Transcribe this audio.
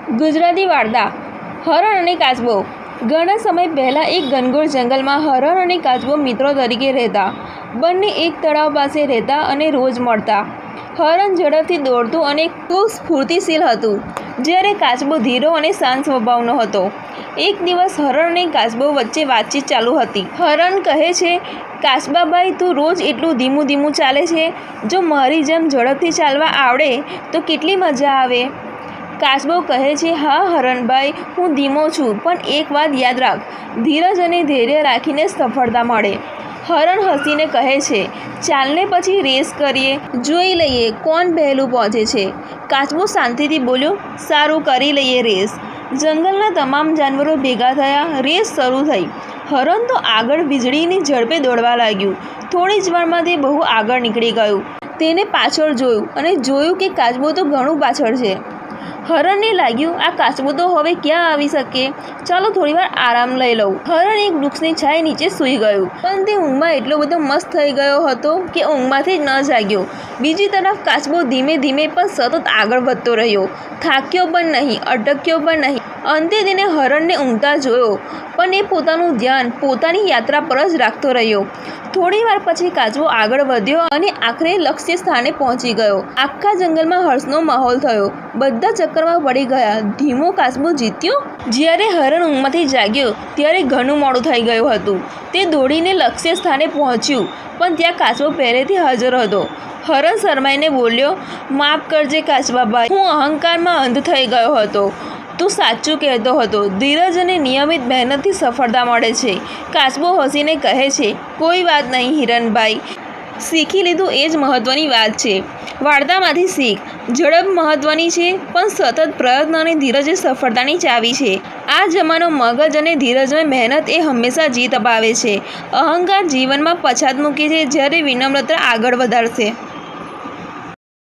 ગુજરાતી વાર્તા હરણ અને કાચબો। ઘણા સમય પહેલાં એક ઘનઘોર જંગલમાં હરણ અને કાચબો મિત્રો તરીકે રહેતા। બંને એક તળાવ પાસે રહેતા અને રોજ મળતા। હરણ ઝડપથી દોડતું અને ખૂબ સ્ફૂર્તિશીલ હતું, જ્યારે કાચબો ધીરો અને શાંત સ્વભાવનો હતો। એક દિવસ હરણ અને કાચબો વચ્ચે વાતચીત ચાલુ હતી। હરણ કહે છે, કાચબાભાઈ, તું રોજ એટલું ધીમું ધીમું ચાલે છે। જો મારી જેમ ઝડપથી ચાલવા આવડે તો કેટલી મજા આવે। કાચબો કહે છે, હા હરણભાઈ, હું ધીમો છું, પણ એક વાત યાદ રાખ, ધીરજ અને ધૈર્ય રાખીને સફળતા મળે। હરણ હસીને કહે છે, ચાલને પછી રેસ કરીએ, જોઈ લઈએ કોણ પહેલું પહોંચે છે। કાચબો શાંતિથી બોલ્યો, સારું, કરી લઈએ રેસ। જંગલના તમામ જાનવરો ભેગા થયા, રેસ શરૂ થઈ। હરણ તો આગળ વીજળીની ઝડપે દોડવા લાગ્યું। થોડી જ વારમાં તે બહુ આગળ નીકળી ગયું। તેને પાછળ જોયું અને જોયું કે કાચબો તો ઘણું પાછળ છે। હરણને લાગ્યું, આ કાચબો તો હવે ક્યાં આવી શકે, ચાલો થોડીવાર આરામ લઈ લઉં। હરણ એક વૃક્ષની છાંય નીચે સૂઈ ગયું, પણ તે ઊંઘમાં એટલો બધો મસ્ત થઈ ગયો હતો કે ઊંઘમાંથી જ ન જાગ્યો। બીજી તરફ કાચબો ધીમે ધીમે પણ સતત આગળ વધતો રહ્યો, થાક્યો પણ નહીં, અટક્યો પણ નહીં। અંતે તેને હરણને ઊંઘતા જોયો, પણ એ પોતાનું ધ્યાન પોતાની યાત્રા પર જ રાખતો રહ્યો। થોડીવાર પછી કાચબો આગળ વધ્યો અને આખરે લક્ષ્ય સ્થાને પહોંચી ગયો। આખા જંગલમાં હર્ષનો માહોલ થયો, બધા ચક્કરમાં પડી ગયા। ધીમો કાચબો જીત્યો? જ્યારે હરણ ઊંઘમાંથી જાગ્યો ત્યારે ઘણું મોડું થઈ ગયું હતું। તે દોડીને લક્ષ્ય સ્થાને પહોંચ્યું, પણ ત્યાં કાચબો પહેલેથી હાજર હતો। હરણ શરમાઈને બોલ્યો, માફ કરજે કાચબાભાઈ, હું અહંકારમાં અંધ થઈ ગયો હતો। તું સાચું કહેતો હતો, ધીરજ અને નિયમિત મહેનતથી સફળતા મળે છે। કાચબો હસીને કહે છે, કોઈ વાત નહીં હિરણભાઈ, શીખી લીધું એ જ મહત્ત્વની વાત છે। વાર્તામાંથી શીખ, ઝડપ મહત્ત્વની છે, પણ સતત પ્રયત્ન અને ધીરજ એ સફળતાની ચાવી છે। આ જમાનો મગજ અને ધીરજમાં મહેનત એ હંમેશા જીત અપાવે છે। અહંકાર જીવનમાં પછાત મૂકે છે, જ્યારે વિનમ્રતા આગળ વધારશે।